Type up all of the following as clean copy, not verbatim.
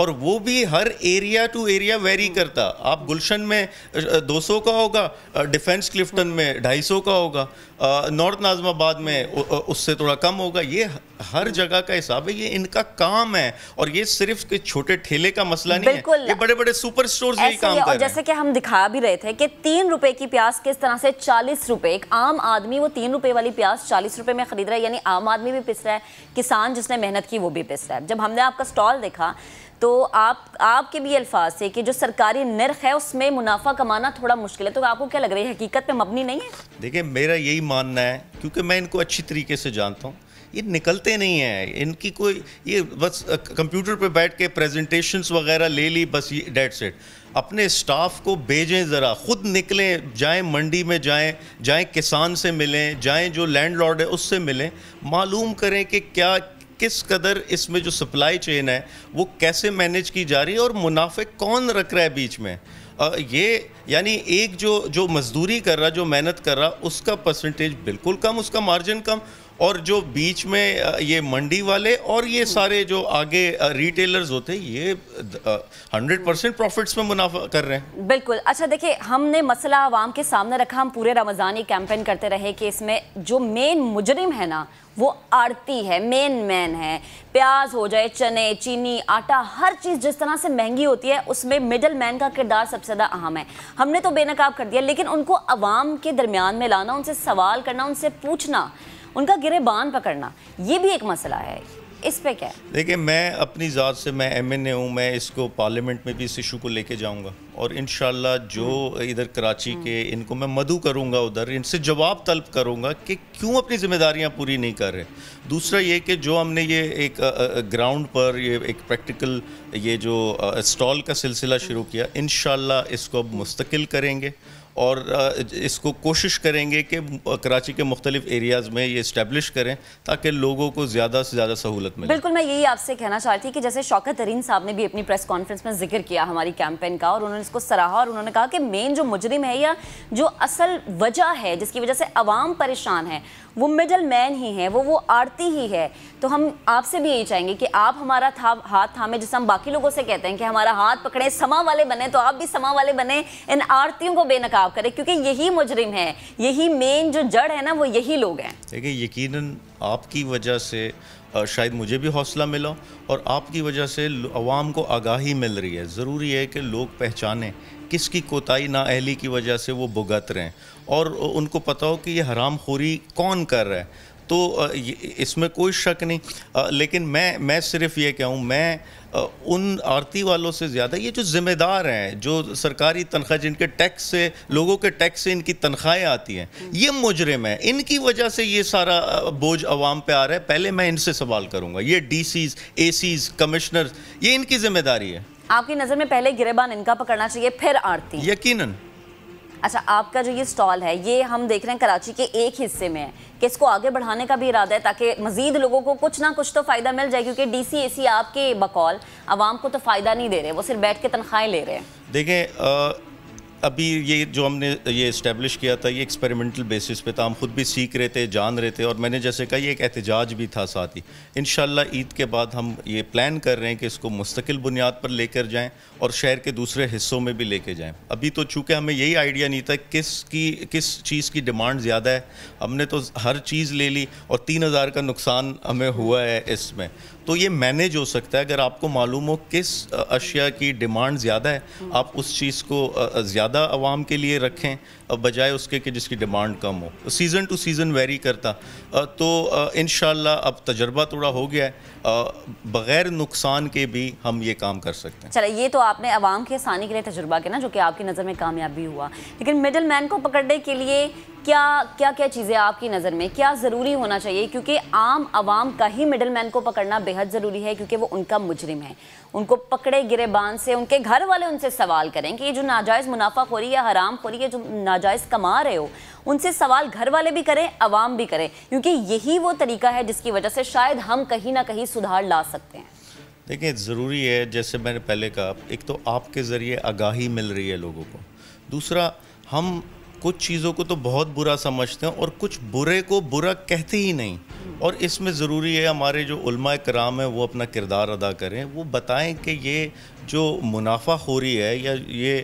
اور وہ بھی ہر ایریا ٹو ایریا ویری کرتا. آپ گلشن میں 200 کا ہوگا, ڈیفنس کلفٹن میں 250 کا ہوگا, نارتھ ناظم آباد میں اس سے تھوڑا کم ہوگا. یہ ہر جگہ کا حساب ہے, یہ ان کا کام ہے. اور یہ صرف چھوٹے ٹھیلے کا مسئلہ نہیں ہے, یہ بڑے بڑے سپر سٹورز یہی کام کر رہے ہیں. جیسے کہ ہم دکھا بھی رہے تھے کہ 3 روپے کی پیاز کس طرح سے 40 روپے, ایک عام آدمی وہ 3 روپے والی پیاز 40 روپے میں خرید رہا ہے, یعنی عام آدمی بھی پس رہا ہے, کسان جس نے محنت کی وہ بھی پس رہا ہے. جب ہم نے آپ کا سٹال دیکھا تو آپ کے بھی الفاظ سے کہ جو سرکاری نرخ ہے اس میں منافع کمانا تھوڑا مشکل ہے, تو آپ کو کیا لگ رہی ہے حقیقت پہ مبنی نہیں ہے؟ دیکھیں میرا یہی ماننا ہے, کیونکہ میں ان کو اچھی طریقے سے جانتا ہوں, یہ نکلتے نہیں ہیں. ان کی کوئی یہ بس کمپیوٹر پہ بیٹھ کے پریزنٹیشنز وغیرہ لے لی, بس یہ دیٹس اٹ. اپنے اسٹاف کو بھیجیں, ذرا خود نکلیں, جائیں منڈی میں, جائیں کسان سے ملیں, جائیں جو لینڈ لارڈ ہے اس سے ملیں, معلوم کریں کہ کس قدر اس میں جو سپلائی چین ہے وہ کیسے مینیج کی جا رہی ہے اور منافع کون رکھ رہا ہے بیچ میں. یہ یعنی ایک جو مزدوری کر رہا, جو محنت کر رہا, اس کا پرسنٹیج بالکل کم, اس کا مارجن کم, اور جو بیچ میں یہ منڈی والے اور یہ سارے جو آگے ریٹیلرز ہوتے ہیں یہ 100% پروفٹس میں منافع کر رہے ہیں. بالکل. اچھا دیکھیں, ہم نے مسئلہ عوام کے سامنے رکھا, ہم پورے رمضان یہ کیمپین کرتے رہے کہ اس میں جو مین مجرم ہے نا وہ آڑتی ہے, مین ہے. پیاز ہو جائے, چنے, چینی, آٹا, ہر چیز جس طرح سے مہنگی ہوتی ہے اس میں مڈل مین کا کردار سب سے زیادہ اہم ہے. ہم نے تو بے نقاب کر دیا, لیکن ان کو عوام کے درمیان میں لانا, ان سے سوال کرنا, ان سے پوچھنا, ان کا گریبان پکڑنا, یہ بھی ایک مسئلہ ہے. اس پہ کیا ہے؟ دیکھیں میں اپنی ذات سے, میں MNA ہوں, میں اس کو پارلیمنٹ میں بھی اس ایشو کو لے کے جاؤں گا, اور انشاءاللہ جو ادھر کراچی کے ان کو میں مدعو کروں گا, ادھر ان سے جواب طلب کروں گا کہ کیوں اپنی ذمہ داریاں پوری نہیں کر رہے. دوسرا یہ کہ جو ہم نے یہ ایک گراؤنڈ پر یہ ایک پریکٹیکل یہ جو اسٹال کا سلسلہ شروع کیا, انشاءاللہ اس کو اب مستقل کریں گے اور اس کو کوشش کریں گے کہ کراچی کے مختلف ایریاز میں یہ اسٹیبلش کریں تاکہ لوگوں کو زیادہ سے زیادہ سہولت ملے. بالکل, میں یہی آپ سے کہنا چاہتی تھی کہ جیسے شوکت ترین صاحب نے بھی اپنی پریس کانفرنس میں ذکر کیا ہماری کیمپین کا, اور انہوں نے اس کو سراہا, اور انہوں نے کہا کہ مین جو مجرم ہے یا جو اصل وجہ ہے جس کی وجہ سے عوام پریشان ہے وہ مڈل مین ہی ہے, وہ آڑتی ہی ہے. تو ہم آپ سے بھی یہی چاہیں گے کہ آپ ہمارا ہاتھ تھامیں, جس ہم باقی لوگوں سے کہتے ہیں کہ ہمارا ہاتھ پکڑیں, سما والے بنیں, تو آپ بھی سما والے بنیں, ان آڑتیوں کو بے نقاب کریں, کیونکہ یہی مجرم ہے, یہی مین جو جڑ ہے نا وہ یہی لوگ ہیں. دیکھیں یقیناً آپ کی وجہ سے شاید مجھے بھی حوصلہ ملا, اور آپ کی وجہ سے عوام کو آگاہی مل رہی ہے. ضروری ہے کہ لوگ پہچانیں کس کی کوتاہی نااہلی کی وجہ سے وہ بھگت رہے ہیں, اور ان کو پتہ ہو کہ یہ حرام خوری کون کر رہا ہے. تو اس میں کوئی شک نہیں, لیکن میں صرف یہ کہوں, میں ان آرتی والوں سے زیادہ یہ جو ذمہ دار ہیں, جو سرکاری تنخواہ, جن کے ٹیکس سے, لوگوں کے ٹیکس سے ان کی تنخواہیں آتی ہیں, یہ مجرم ہیں. ان کی وجہ سے یہ سارا بوجھ عوام پہ آ رہا ہے. پہلے میں ان سے سوال کروں گا. یہ DCs, ACs, کمشنر, یہ ان کی ذمہ داری ہے. آپ کی نظر میں پہلے گریبان ان کا پکڑنا چاہیے, پھر آڑتی؟ یقیناً. اچھا, آپ کا جو یہ سٹال ہے یہ ہم دیکھ رہے ہیں کراچی کے ایک حصے میں ہے, کہ اس کو آگے بڑھانے کا بھی ارادہ ہے تاکہ مزید لوگوں کو کچھ نہ کچھ تو فائدہ مل جائے, کیونکہ DC AC آپ کے بقول عوام کو تو فائدہ نہیں دے رہے, وہ صرف بیٹھ کے تنخواہیں لے رہے ہیں. دیکھیں ابھی یہ جو ہم نے یہ اسٹیبلش کیا تھا یہ ایکسپیریمنٹل بیسس پہ تھا, ہم خود بھی سیکھ رہے تھے, جان رہے تھے, اور میں نے جیسے کہا یہ ایک احتجاج بھی تھا ساتھ ہی. انشاءاللہ عید کے بعد ہم یہ پلان کر رہے ہیں کہ اس کو مستقل بنیاد پر لے کر جائیں اور شہر کے دوسرے حصوں میں بھی لے کے جائیں. ابھی تو چونکہ ہمیں یہی آئیڈیا نہیں تھا کس چیز کی ڈیمانڈ زیادہ ہے, ہم نے تو ہر چیز لے لی اور 3000 کا نقصان ہمیں ہوا ہے اس میں. تو یہ مینیج ہو سکتا ہے اگر آپ کو معلوم ہو کس اشیاء کی ڈیمانڈ زیادہ ہے, آپ اس چیز کو زیادہ عوام کے لیے رکھیں بجائے اس کے کہ جس کی ڈیمانڈ کم ہو. سیزن ٹو سیزن ویری کرتا. تو انشاءاللہ اب تجربہ تھوڑا ہو گیا ہے, بغیر نقصان کے بھی ہم یہ کام کر سکتے ہیں. چلے, یہ تو آپ نے عوام کی آسانی کے لیے تجربہ کیا نا, جو کہ آپ کی نظر میں کامیاب بھی ہوا, لیکن مڈل مین کو پکڑنے کے لیے کیا چیزیں آپ کی نظر میں کیا ضروری ہونا چاہیے؟ کیونکہ عام عوام کا ہی مڈل مین کو پکڑنا بے حد ضروری ہے, کیونکہ وہ ان کا مجرم ہے. ان کو پکڑے گریبان سے, ان کے گھر والے ان سے سوال کریں کہ یہ جو ناجائز منافع خوری یا حرام خوری ہے جو ناجائز کما رہے ہو, ان سے سوال گھر والے بھی کریں, عوام بھی کریں, کیونکہ یہی وہ طریقہ ہے جس کی وجہ سے شاید ہم کہیں نہ کہیں سدھار لا سکتے ہیں. دیکھیں ضروری ہے, جیسے میں نے پہلے کہا, ایک تو آپ کے ذریعے آگاہی مل رہی ہے لوگوں کو, دوسرا ہم کچھ چیزوں کو تو بہت برا سمجھتے ہیں اور کچھ برے کو برا کہتے ہی نہیں. اور اس میں ضروری ہے ہمارے جو علماء کرام ہیں وہ اپنا کردار ادا کریں, وہ بتائیں کہ یہ جو منافع خوری ہے یا یہ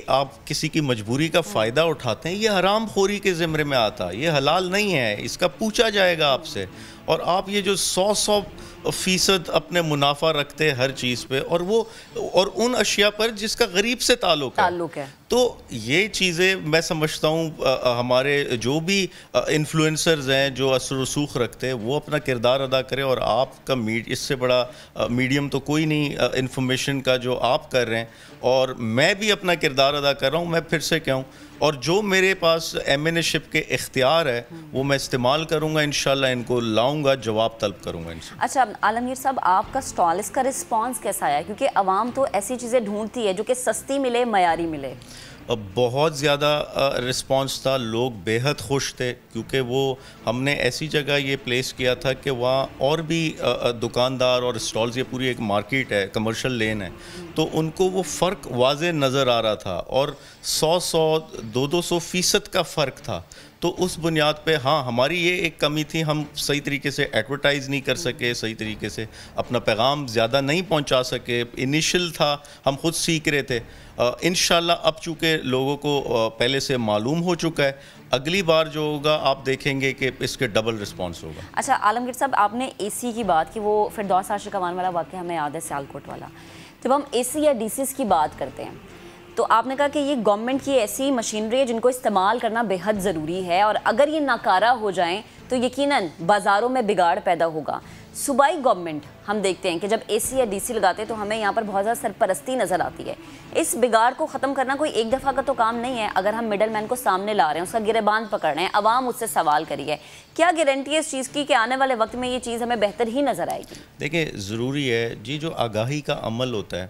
آپ کسی کی مجبوری کا فائدہ اٹھاتے ہیں, یہ حرام خوری کے زمرے میں آتا, یہ حلال نہیں ہے, اس کا پوچھا جائے گا آپ سے. اور آپ یہ جو 100% اپنے منافع رکھتے ہیں ہر چیز پہ, اور ان اشیاء پر جس کا غریب سے تعلق ہے. تو یہ چیزیں میں سمجھتا ہوں ہمارے جو بھی انفلوئنسرز ہیں جو اثر و رسوخ رکھتے ہیں وہ اپنا کردار ادا کریں, اور آپ کا اس سے بڑا میڈیم تو کوئی نہیں انفارمیشن کا جو آپ کر رہے ہیں, اور میں بھی اپنا کردار ادا کر رہا ہوں. میں پھر سے کہوں, اور جو میرے پاس ایم این اے شپ کے اختیار ہے وہ میں استعمال کروں گا, انشاءاللہ ان کو لاؤں گا, جواب طلب کروں گا ان سے. اچھا عالمگیر صاحب, آپ کا سٹال, اس کا رسپانس کیسا آیا؟ کیونکہ عوام تو ایسی چیزیں ڈھونڈتی ہے جو کہ سستی ملے, معیاری ملے. بہت زیادہ رسپانس تھا, لوگ بے حد خوش تھے, کیونکہ وہ ہم نے ایسی جگہ یہ پلیس کیا تھا کہ وہاں اور بھی دکاندار اور اسٹالز, یہ پوری ایک مارکیٹ ہے, کمرشل لین ہے, تو ان کو وہ فرق واضح نظر آ رہا تھا, اور 200% کا فرق تھا. تو اس بنیاد پہ ہاں ہماری یہ ایک کمی تھی, ہم صحیح طریقے سے ایڈورٹائز نہیں کر سکے, صحیح طریقے سے اپنا پیغام زیادہ نہیں پہنچا سکے. انیشل تھا, ہم خود سیکھ رہے تھے. انشاءاللہ اب چونکہ لوگوں کو پہلے سے معلوم ہو چکا ہے, اگلی بار جو ہوگا آپ دیکھیں گے کہ اس کے ڈبل رسپانس ہوگا. اچھا عالمگیر صاحب, آپ نے اے سی کی بات کی, وہ فردوس عاشق امان والا واقعہ ہمیں یاد ہے, سیالکوٹ والا. جب ہم اے سی یا ڈی سیز کی بات کرتے ہیں تو آپ نے کہا کہ یہ گورنمنٹ کی ایسی مشینری ہے جن کو استعمال کرنا بے حد ضروری ہے, اور اگر یہ ناکارہ ہو جائیں تو یقیناً بازاروں میں بگاڑ پیدا ہوگا. صوبائی گورنمنٹ ہم دیکھتے ہیں کہ جب اے سی یا ڈی سی لگاتے ہیں تو ہمیں یہاں پر بہت زیادہ سرپرستی نظر آتی ہے. اس بگاڑ کو ختم کرنا کوئی ایک دفعہ کا تو کام نہیں ہے. اگر ہم مڈل مین کو سامنے لا رہے ہیں, اس کا گریبان پکڑ رہے ہیں, عوام اس سے سوال کری ہے, کیا گارنٹی ہے اس چیز کی کہ آنے والے وقت میں یہ چیز ہمیں بہتر ہی نظر آئے گی؟ دیکھیں ضروری ہے جی, جو آگاہی کا عمل ہوتا ہے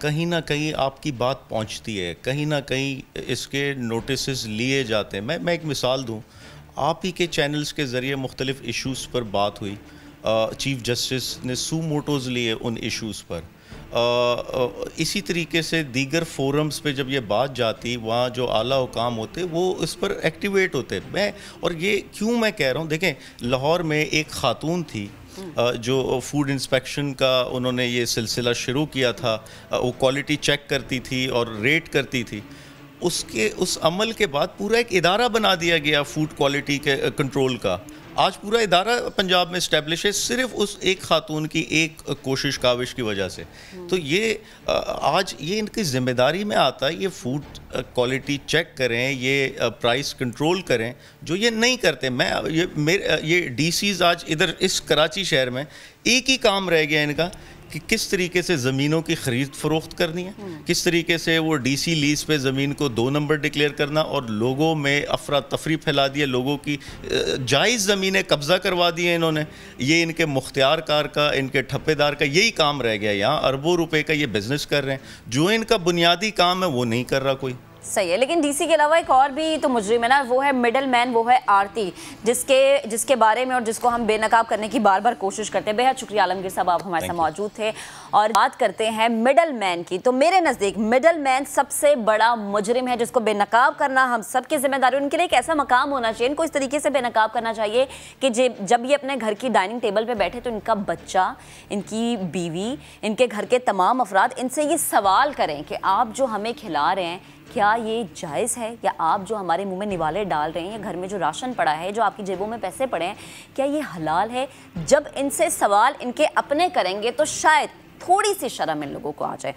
کہیں نہ کہیں آپ کی بات پہنچتی ہے, کہیں نہ کہیں اس کے نوٹسز لیے جاتے ہیں. میں ایک مثال دوں, آپ ہی کے چینلز کے ذریعے مختلف ایشوز پر بات ہوئی, چیف جسٹس نے سو موٹوز لیے ان ایشوز پر. اسی طریقے سے دیگر فورمز پہ جب یہ بات جاتی, وہاں جو اعلیٰ حکام ہوتے وہ اس پر ایکٹیویٹ ہوتے. اور یہ کیوں میں کہہ رہا ہوں, دیکھیں لاہور میں ایک خاتون تھی جو فوڈ انسپیکشن کا انہوں نے یہ سلسلہ شروع کیا تھا, وہ کوالٹی چیک کرتی تھی اور ریٹ کرتی تھی. اس عمل کے بعد پورا ایک ادارہ بنا دیا گیا فوڈ کوالٹی کے کنٹرول کا. آج پورا ادارہ پنجاب میں اسٹیبلش ہے صرف اس ایک خاتون کی ایک کوشش کاوش کی وجہ سے. تو یہ آج یہ ان کی ذمہ داری میں آتا ہے, یہ فوڈ کوالٹی چیک کریں, یہ پرائس کنٹرول کریں, جو یہ نہیں کرتے. یہ ڈی سیز آج ادھر اس کراچی شہر میں ایک ہی کام رہ گیا ان کا کہ کس طریقے سے زمینوں کی خرید فروخت کرنی ہے, کس طریقے سے وہ ڈی سی لیز پہ زمین کو 2 نمبر ڈکلیئر کرنا, اور لوگوں میں افراتفری پھیلا دی ہے, لوگوں کی جائز زمینیں قبضہ کروا دی ہیں انہوں نے. یہ ان کے مختار کار کا, ان کے ٹھپے دار کا یہی کام رہ گیا. یہاں اربوں روپے کا یہ بزنس کر رہے ہیں, جو ان کا بنیادی کام ہے وہ نہیں کر رہا کوئی. صحیح ہے, لیکن ڈی سی کے علاوہ ایک اور بھی تو مجرم ہے نا, وہ ہے مڈل مین, وہ ہے آرتی, جس کے بارے میں اور جس کو ہم بے نقاب کرنے کی بار بار کوشش کرتے ہیں. بے حد شکریہ عالمگیر صاحب, آپ ہمارے ساتھ موجود تھے. اور بات کرتے ہیں مڈل مین کی, تو میرے نزدیک مڈل مین سب سے بڑا مجرم ہے جس کو بے نقاب کرنا ہم سب کی ذمہ داری. ان کے لیے ایک ایسا مقام ہونا چاہیے, ان کو اس طریقے سے بے نقاب کرنا چاہیے کہ جب یہ اپنے گھر کی ڈائننگ ٹیبل پہ بیٹھے تو ان کا بچہ, ان کی بیوی, ان کے گھر کے تمام افراد ان سے یہ سوال کریں کہ آپ جو ہمیں کھلا رہے ہیں کیا یہ جائز ہے, یا آپ جو ہمارے منہ میں نوالے ڈال رہے ہیں, یا گھر میں جو راشن پڑا ہے, جو آپ کی جیبوں میں پیسے پڑے ہیں, کیا یہ حلال ہے؟ جب ان سے سوال ان کے اپنے کریں گے تو شاید تھوڑی سی شرم ان لوگوں کو آ جائے.